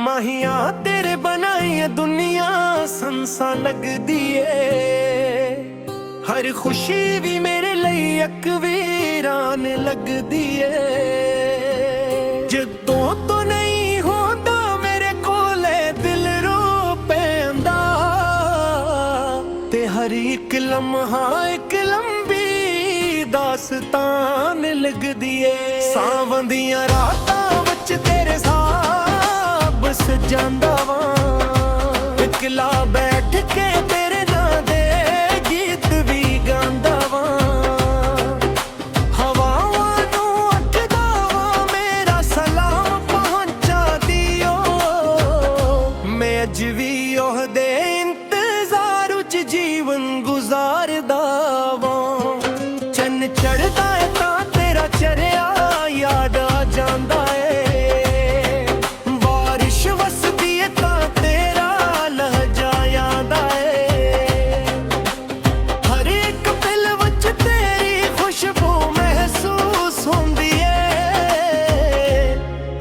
माहिया तेरे बनाई दुनिया संसा लगदी ए। हर खुशी भी मेरे लिए एक वीरान लगदी ए। जदों तो नहीं होंदा मेरे कोले दिल रो पैंदा, ते हर एक लम्हा एक लंबी दास्तान लगदी ए। सावन दियां रातां विच तेरे साब सजांदा वां, इकला बैठ के तेरे नां दे गीत भी गांदा वां। हवावां नूं अखदा वां मेरा सलाम पहुंचा दियो, मैं अज भी ओहदे इंतजार च जीवन गुजारदा वां। चन्न चढ़दा है तां तेरा चरिया याद आ जांदा है,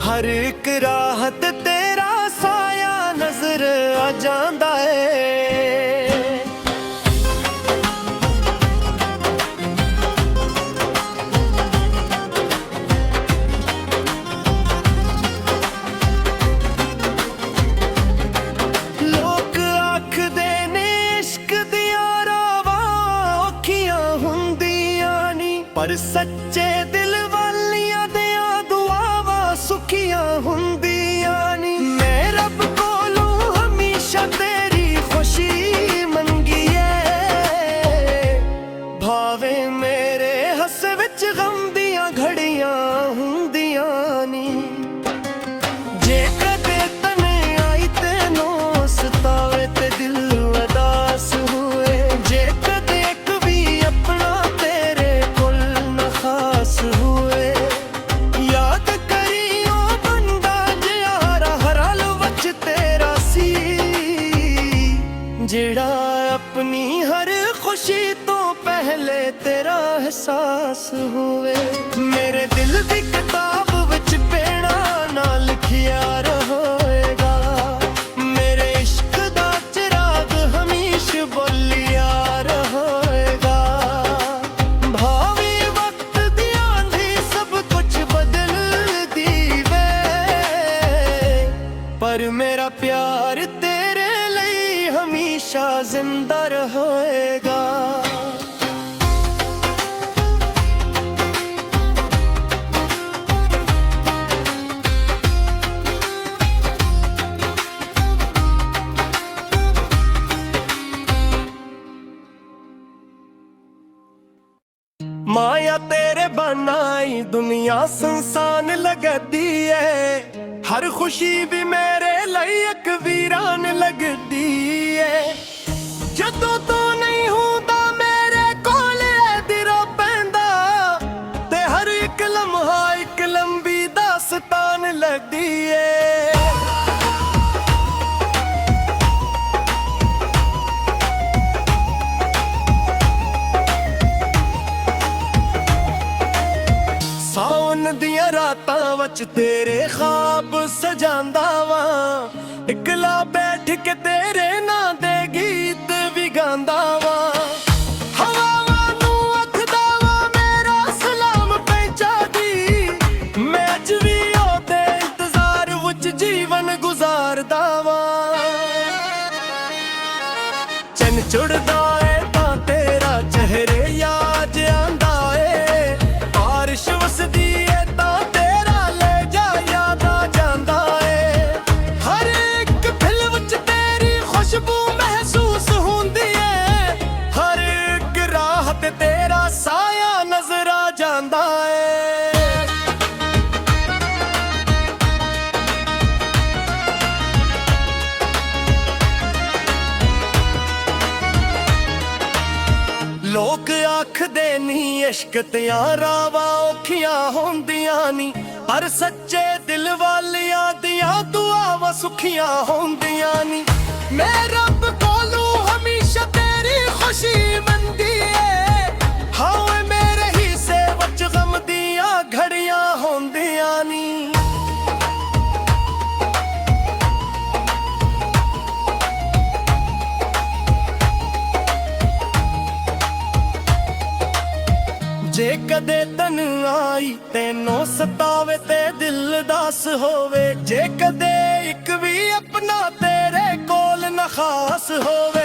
हर एक राहत तेरा साया नजर आ जांदा है। लोग आखदे ने इश्क दियां रावां औखियां हुंदियां नी, पर सच्चे दिल वालियां दियां दुआवां सुखियां हुंदियां नी। मैं रब कोलों हमेशा तेरी खुशी मंगी है, भावे मेरे हस विच गम दियां घड़ियां हुंदियां नी। जे कदे तने आई तैनूं सतावे ते दिल उदास हुए, जे कदे एक भी अपना तेरे कोल न खास हुए, याद करियो बंदा जियारा हर हाल वच तेरा सी, जेड़ा अपनी हर खुशी तो पहले तेरा एहसास हुए। मेरे दिल दी किताब विच पेड़ा ना लिखिया रहेगा, मेरे इश्क दा चिराग हमेश बोलिया रहेगा। भावी वक्त दी आंधी सब कुछ बदल दीवे, पर मेरा प्यार तेरे लिए हमेशा जिंदा रहेगा। माया तेरे बनाई दुनिया संसान लगदी है, हर खुशी भी मेरे लिए एक वीरान लगदी है। जदों तो नहीं होंदा मेरे कोले दिरा पैंदा, ते हर एक लम्हा एक लंबी दास्तान लगदी है। सावन दियां रातां वच तेरे ख्वाब सजांदा वां, इकला बैठ के तेरे नां दे गीत भी गांदा वां। हवावां नूं अखदा वां मेरा सलाम पहुंचा दी, मैं अज भी ओहदे इंतजार विच जीवन गुजारदा वां। चन्न चुड़दा है तां तेरा चेहरे याद आंदा है, बारिश वसदी है तां तेरा ले जा याद आ जांदा है। हर एक दिल विच तेरी खुशबू महसूस हुंदी है, हर एक राह ते तेरा साया नजर आ जांदा है। लोग आखदे नी इश्क दियां रावां औखियां होंदियां नी, पर सच्चे दिल वालियां दियां दुआवां सुखियां होंदियां नी। मैं रब कोलों हमेशा तेरी खुशी मंगी है, हाँ मेरे हिस्से विच गम दियां घड़ियां होंदियां नी। ਕਦੇ ਤਨ ਆਈ ਤੈਨੂੰ ਸਤਾਵੇ ਤੇ ਦਿਲ ਦਾਸ ਹੋਵੇ ਜੇ ਕਦੇ ਇੱਕ ਵੀ ਆਪਣਾ ਤੇਰੇ ਕੋਲ ਨਾ ਖਾਸ ਹੋਵੇ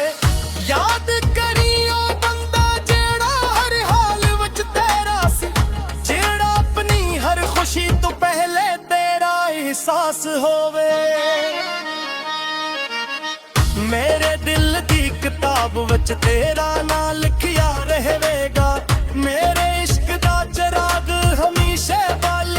ਯਾਦ ਕਰੀ ਉਹ ਬੰਦਾ ਜਿਹੜਾ ਹਰ ਹਾਲ ਵਿੱਚ ਤੇਰਾ ਸੀ ਜਿਹੜਾ ਆਪਣੀ ਹਰ ਖੁਸ਼ੀ ਤੋਂ ਪਹਿਲੇ ਤੇਰਾ ਅਹਿਸਾਸ ਹੋਵੇ ਮੇਰੇ ਦਿਲ ਦੀ ਕਿਤਾਬ ਵਿੱਚ ਤੇਰਾ ਨਾਂ ਲਿਖਿਆ ਰਹੇਗਾ ਮੇਰੇ ਇਸ਼ਕ ਦਾ ਚਿਰਾਗ ਹਮੇਸ਼ਾ ਬਾਲ